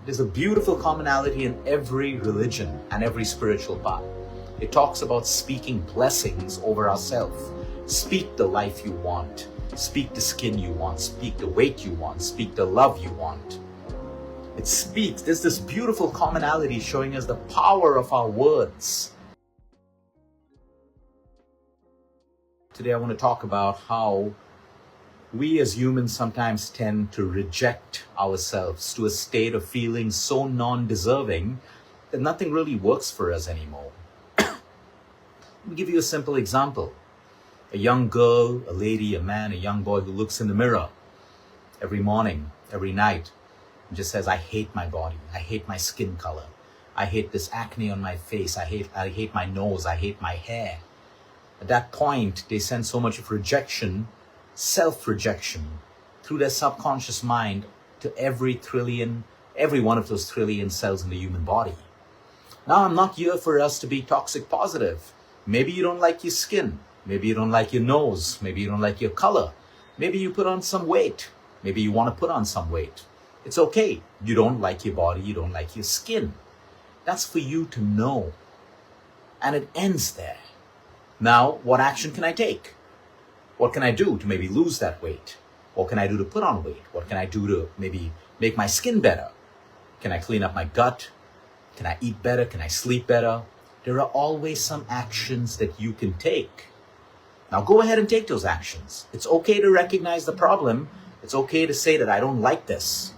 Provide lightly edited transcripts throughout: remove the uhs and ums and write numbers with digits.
there's a beautiful commonality in every religion and every spiritual path. It talks about speaking blessings over ourselves. Speak the life you want. Speak the skin you want. Speak the weight you want. Speak the love you want. It speaks. There's this beautiful commonality showing us the power of our words. Today I want to talk about how we as humans sometimes tend to reject ourselves to a state of feeling so non-deserving that nothing really works for us anymore. Let me give you a simple example. A young girl, a lady, a man, a young boy who looks in the mirror every morning, every night, and just says, I hate my body. I hate my skin color. I hate this acne on my face. I hate my nose. I hate my hair. At that point, they send so much of rejection, self-rejection, through their subconscious mind to every one of those trillion cells in the human body. Now, I'm not here for us to be toxic positive. Maybe you don't like your skin. Maybe you don't like your nose. Maybe you don't like your color. Maybe you put on some weight. Maybe you want to put on some weight. It's okay. You don't like your body. You don't like your skin. That's for you to know. And it ends there. Now, what action can I take? What can I do to maybe lose that weight? What can I do to put on weight? What can I do to maybe make my skin better? Can I clean up my gut? Can I eat better? Can I sleep better? There are always some actions that you can take. Now go ahead and take those actions. It's okay to recognize the problem. It's okay to say that I don't like this,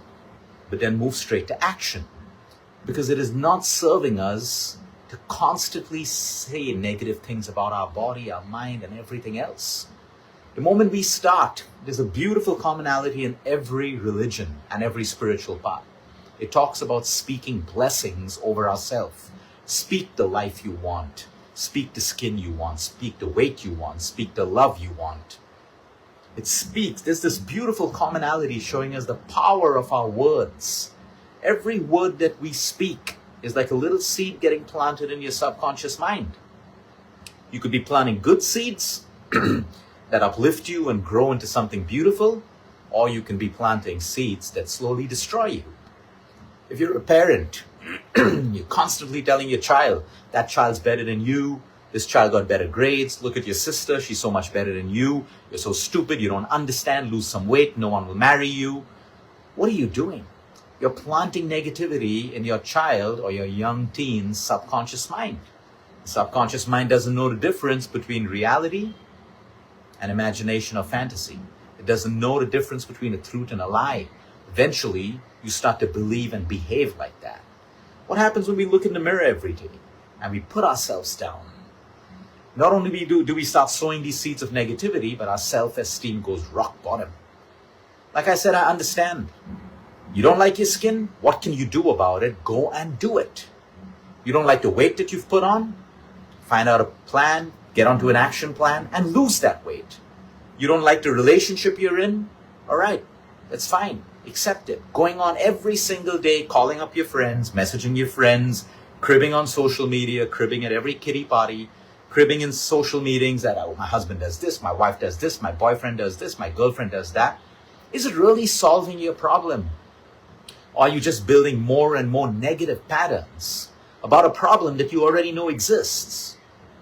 but then move straight to action, because it is not serving us to constantly say negative things about our body, our mind, and everything else. The moment we start, there's a beautiful commonality in every religion and every spiritual path. It talks about speaking blessings over ourselves. Speak the life you want. Speak the skin you want. Speak the weight you want. Speak the love you want. It speaks. There's this beautiful commonality showing us the power of our words. Every word that we speak is like a little seed getting planted in your subconscious mind. You could be planting good seeds that uplift you and grow into something beautiful, or you can be planting seeds that slowly destroy you. If you're a parent, you're constantly telling your child, that child's better than you, this child got better grades, look at your sister, she's so much better than you, you're so stupid, you don't understand, lose some weight, no one will marry you. What are you doing? You're planting negativity in your child or your young teen's subconscious mind. The subconscious mind doesn't know the difference between reality and imagination or fantasy. It doesn't know the difference between a truth and a lie. Eventually, you start to believe and behave like that. What happens when we look in the mirror every day and we put ourselves down? Not only do we start sowing these seeds of negativity, but our self-esteem goes rock bottom. Like I said, I understand. You don't like your skin? What can you do about it? Go and do it. You don't like the weight that you've put on? Find out a plan, get onto an action plan, and lose that weight. You don't like the relationship you're in? All right, that's fine. Accept it. Going on every single day, calling up your friends, messaging your friends, cribbing on social media, cribbing at every kiddie party, cribbing in social meetings that my husband does this, my wife does this, my boyfriend does this, my girlfriend does that. Is it really solving your problem? Or are you just building more and more negative patterns about a problem that you already know exists?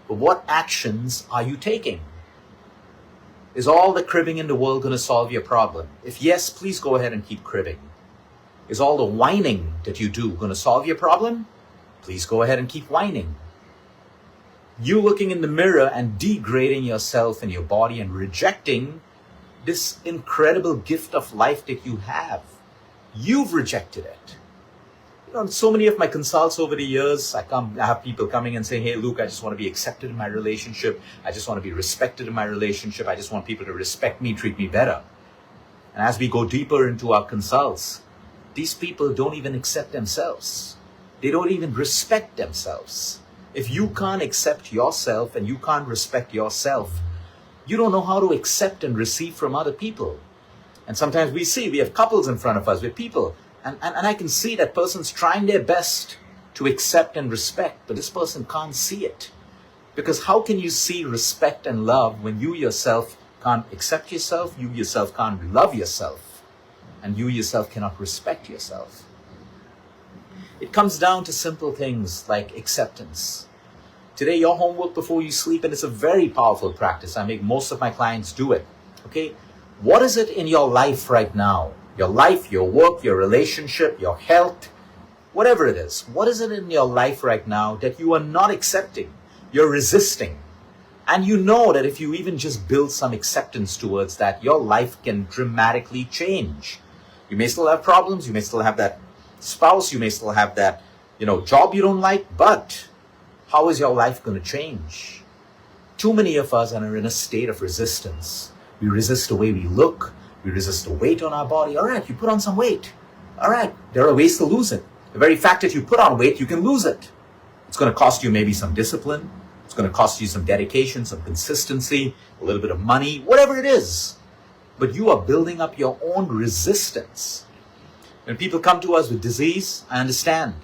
But what actions are you taking? Is all the cribbing in the world going to solve your problem? If yes, please go ahead and keep cribbing. Is all the whining that you do going to solve your problem? Please go ahead and keep whining. You looking in the mirror and degrading yourself and your body and rejecting this incredible gift of life that you have. You've rejected it. On so many of my consults over the years, I have people coming and saying, hey, Luke, I just want to be accepted in my relationship. I just want to be respected in my relationship. I just want people to respect me, treat me better. And as we go deeper into our consults, these people don't even accept themselves. They don't even respect themselves. If you can't accept yourself and you can't respect yourself, you don't know how to accept and receive from other people. And sometimes we have couples in front of us with people, and I can see that person's trying their best to accept and respect, but this person can't see it. Because how can you see respect and love when you yourself can't accept yourself, you yourself can't love yourself, and you yourself cannot respect yourself? It comes down to simple things like acceptance. Today, your homework before you sleep, and it's a very powerful practice. I make most of my clients do it. Okay? What is it in your life right now? Your life, your work, your relationship, your health, whatever it is. What is it in your life right now that you are not accepting? You're resisting. And you know that if you even just build some acceptance towards that, your life can dramatically change. You may still have problems. You may still have that spouse. You may still have that, job you don't like. But how is your life going to change? Too many of us are in a state of resistance. We resist the way we look. We resist the weight on our body. All right, you put on some weight. All right, there are ways to lose it. The very fact that you put on weight, you can lose it. It's going to cost you maybe some discipline. It's going to cost you some dedication, some consistency, a little bit of money, whatever it is. But you are building up your own resistance. When people come to us with disease, I understand.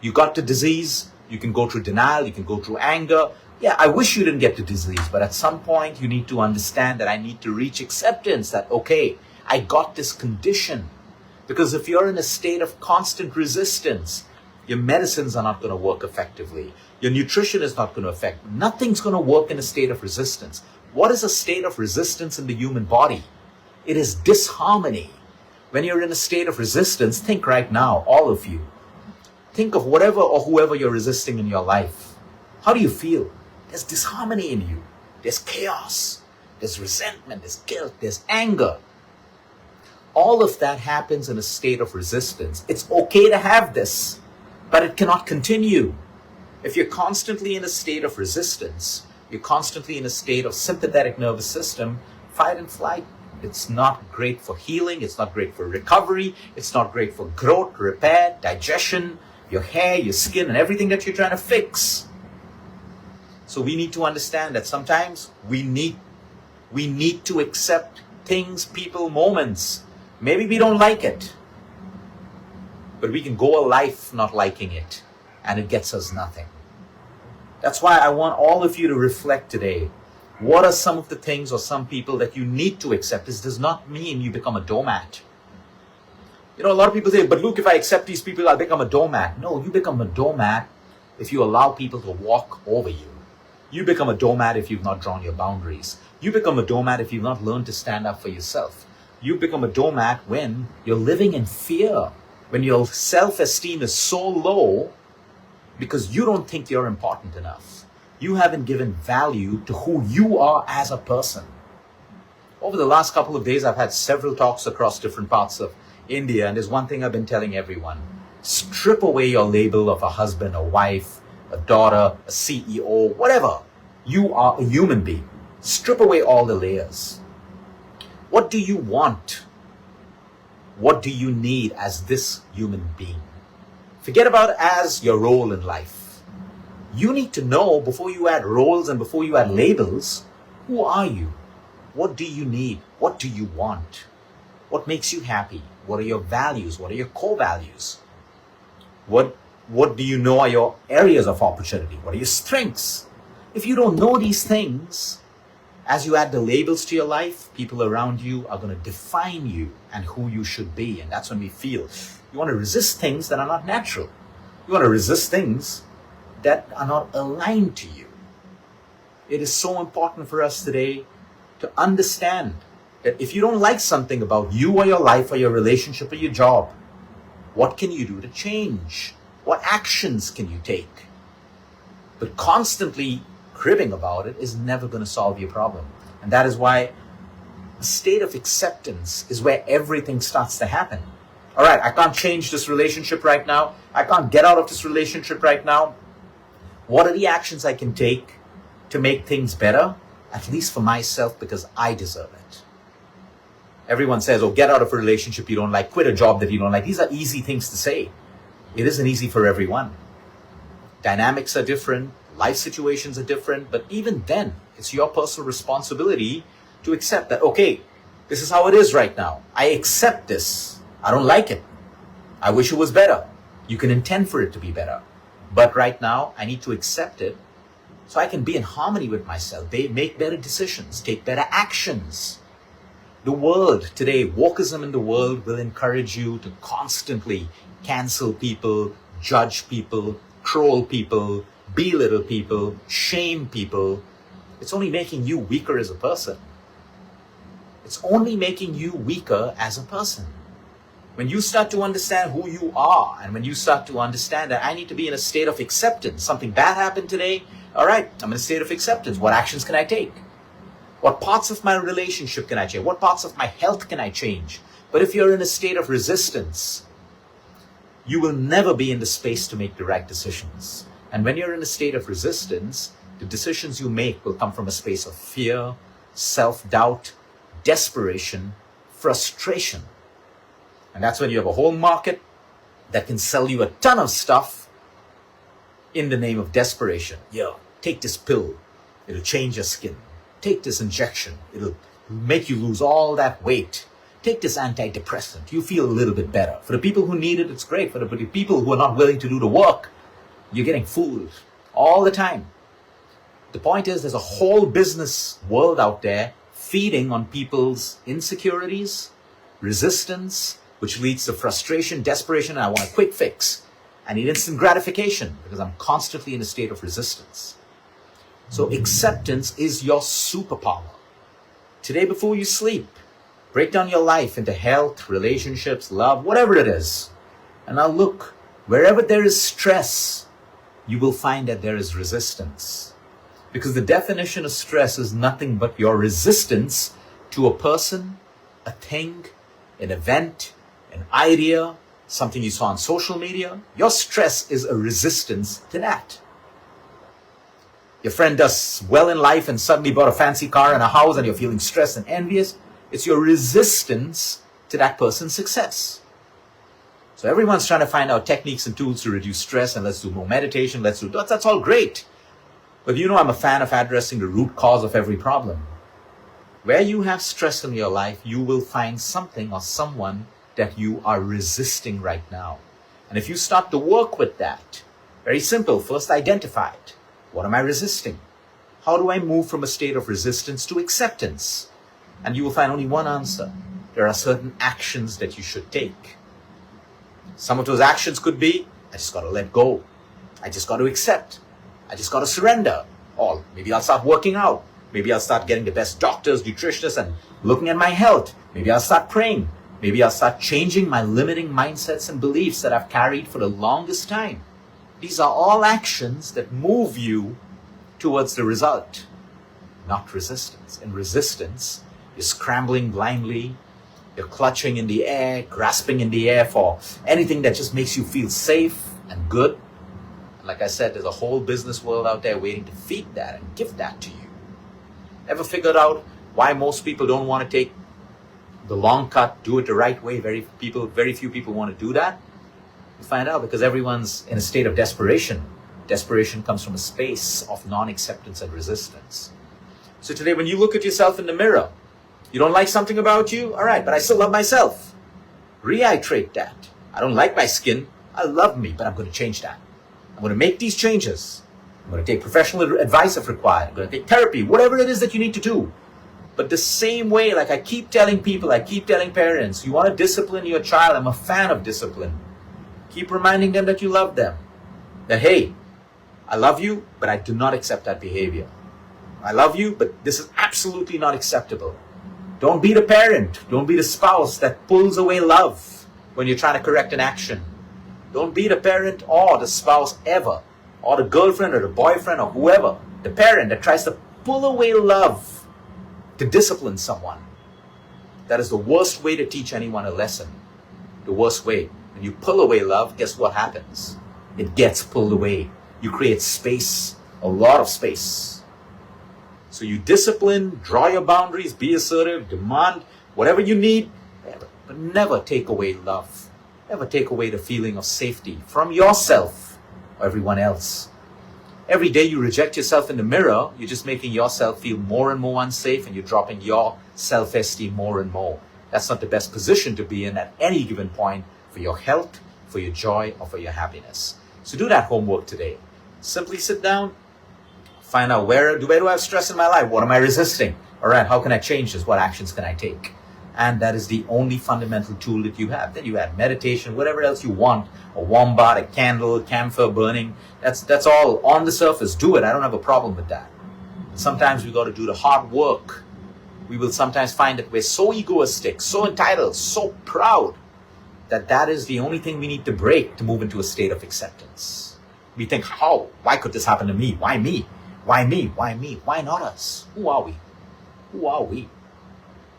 You got the disease, you can go through denial, you can go through anger. Yeah, I wish you didn't get the disease, but at some point you need to understand that I need to reach acceptance that, okay, I got this condition. Because if you're in a state of constant resistance, your medicines are not going to work effectively. Your nutrition is not going to affect. Nothing's going to work in a state of resistance. What is a state of resistance in the human body? It is disharmony. When you're in a state of resistance, think right now, all of you. Think of whatever or whoever you're resisting in your life. How do you feel? There's disharmony in you. There's chaos. There's resentment. There's guilt. There's anger. All of that happens in a state of resistance. It's okay to have this, but it cannot continue. If you're constantly in a state of resistance, you're constantly in a state of sympathetic nervous system, fight and flight. It's not great for healing. It's not great for recovery. It's not great for growth, repair, digestion, your hair, your skin, and everything that you're trying to fix. So we need to understand that sometimes we need to accept things, people, moments. Maybe we don't like it, but we can go a life not liking it, and it gets us nothing. That's why I want all of you to reflect today. What are some of the things or some people that you need to accept? This does not mean you become a doormat. A lot of people say, but Luke, if I accept these people, I'll become a doormat. No, you become a doormat if you allow people to walk over you. You become a doormat if you've not drawn your boundaries. You become a doormat if you've not learned to stand up for yourself. You become a doormat when you're living in fear, when your self-esteem is so low because you don't think you're important enough. You haven't given value to who you are as a person. Over the last couple of days, I've had several talks across different parts of India, and there's one thing I've been telling everyone. Strip away your label of a husband, a wife, a daughter, a CEO, whatever. You are a human being. Strip away all the layers. What do you want? What do you need as this human being? Forget about as your role in life. You need to know before you add roles and before you add labels, who are you? What do you need? What do you want? What makes you happy? What are your values? What are your core values? What do you know are your areas of opportunity? What are your strengths? If you don't know these things, as you add the labels to your life, people around you are going to define you and who you should be. And that's when we feel you want to resist things that are not natural. You want to resist things that are not aligned to you. It is so important for us today to understand that if you don't like something about you or your life or your relationship or your job, what can you do to change? What actions can you take? But constantly cribbing about it is never going to solve your problem. And that is why a state of acceptance is where everything starts to happen. All right, I can't change this relationship right now. I can't get out of this relationship right now. What are the actions I can take to make things better? At least for myself, because I deserve it. Everyone says, oh, get out of a relationship you don't like, quit a job that you don't like. These are easy things to say. It isn't easy for everyone. Dynamics are different. Life situations are different, but even then, it's your personal responsibility to accept that, okay, this is how it is right now. I accept this. I don't like it. I wish it was better. You can intend for it to be better. But right now, I need to accept it so I can be in harmony with myself. Make better decisions, take better actions. The world today, wokeism in the world will encourage you to constantly cancel people, judge people, troll people, belittle people, shame people, it's only making you weaker as a person. It's only making you weaker as a person. When you start to understand who you are, and when you start to understand that I need to be in a state of acceptance, something bad happened today, all right, I'm in a state of acceptance. What actions can I take? What parts of my relationship can I change? What parts of my health can I change? But if you're in a state of resistance, you will never be in the space to make the right decisions. And when you're in a state of resistance, the decisions you make will come from a space of fear, self-doubt, desperation, frustration. And that's when you have a whole market that can sell you a ton of stuff in the name of desperation. Yeah, take this pill. It'll change your skin. Take this injection. It'll make you lose all that weight. Take this antidepressant. You feel a little bit better. For the people who need it, it's great. For the people who are not willing to do the work, you're getting fooled all the time. The point is, there's a whole business world out there feeding on people's insecurities, resistance, which leads to frustration, desperation, and I want a quick fix. I need instant gratification because I'm constantly in a state of resistance. So acceptance is your superpower. Today before you sleep, break down your life into health, relationships, love, whatever it is. And now look, wherever there is stress, you will find that there is resistance. Because the definition of stress is nothing but your resistance to a person, a thing, an event, an idea, something you saw on social media. Your stress is a resistance to that. Your friend does well in life and suddenly bought a fancy car and a house and you're feeling stressed and envious. It's your resistance to that person's success. So everyone's trying to find out techniques and tools to reduce stress, and let's do more meditation, that's all great. But you know I'm a fan of addressing the root cause of every problem. Where you have stress in your life, you will find something or someone that you are resisting right now. And if you start to work with that, very simple, first identify it. What am I resisting? How do I move from a state of resistance to acceptance? And you will find only one answer. There are certain actions that you should take. Some of those actions could be, I just got to let go. I just got to accept. I just got to surrender. Or maybe I'll start working out. Maybe I'll start getting the best doctors, nutritionists, and looking at my health. Maybe I'll start praying. Maybe I'll start changing my limiting mindsets and beliefs that I've carried for the longest time. These are all actions that move you towards the result, not resistance. In resistance, you're scrambling blindly. You're clutching in the air, grasping in the air for anything that just makes you feel safe and good. And like I said, there's a whole business world out there waiting to feed that and give that to you. Ever figured out why most people don't want to take the long cut, do it the right way? Very few people want to do that. You find out because everyone's in a state of desperation. Desperation comes from a space of non-acceptance and resistance. So today when you look at yourself in the mirror, you don't like something about you? All right, but I still love myself. Reiterate that. I don't like my skin. I love me, but I'm going to change that. I'm going to make these changes. I'm going to take professional advice if required. I'm going to take therapy, whatever it is that you need to do. But the same way, like I keep telling people, I keep telling parents, you want to discipline your child. I'm a fan of discipline. Keep reminding them that you love them. That, hey, I love you, but I do not accept that behavior. I love you, but this is absolutely not acceptable. Don't be the parent. Don't be the spouse that pulls away love when you're trying to correct an action. Don't be the parent or the spouse ever, or the girlfriend or the boyfriend or whoever, the parent that tries to pull away love to discipline someone. That is the worst way to teach anyone a lesson. The worst way. When you pull away love, guess what happens? It gets pulled away. You create space, a lot of space. So you discipline, draw your boundaries, be assertive, demand whatever you need, but never take away love. Never take away the feeling of safety from yourself or everyone else. Every day you reject yourself in the mirror, you're just making yourself feel more and more unsafe, and you're dropping your self-esteem more and more. That's not the best position to be in at any given point for your health, for your joy, or for your happiness. So do that homework today. Simply sit down, find out where do I have stress in my life? What am I resisting? All right, how can I change this? What actions can I take? And that is the only fundamental tool that you have. Then you add meditation, whatever else you want, a warm bath, a candle, camphor burning. That's all on the surface. Do it. I don't have a problem with that. Sometimes we got to do the hard work. We will sometimes find that we're so egoistic, so entitled, so proud, that is the only thing we need to break to move into a state of acceptance. We think, how? Why could this happen to me? Why me? Why me? Why me? Why not us? Who are we? Who are we?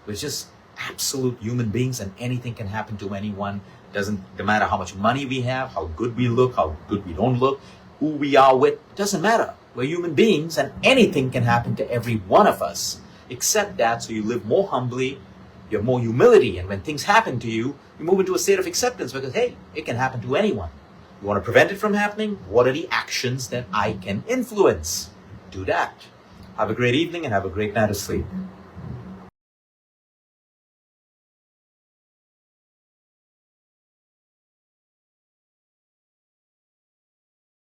We're just absolute human beings, and anything can happen to anyone. No matter how much money we have, how good we look, how good we don't look, who we are with, it doesn't matter. We're human beings, and anything can happen to every one of us. Accept that, so you live more humbly, you have more humility, and when things happen to you, you move into a state of acceptance because, hey, it can happen to anyone. You want to prevent it from happening? What are the actions that I can influence? Do that. Have a great evening and have a great night of sleep.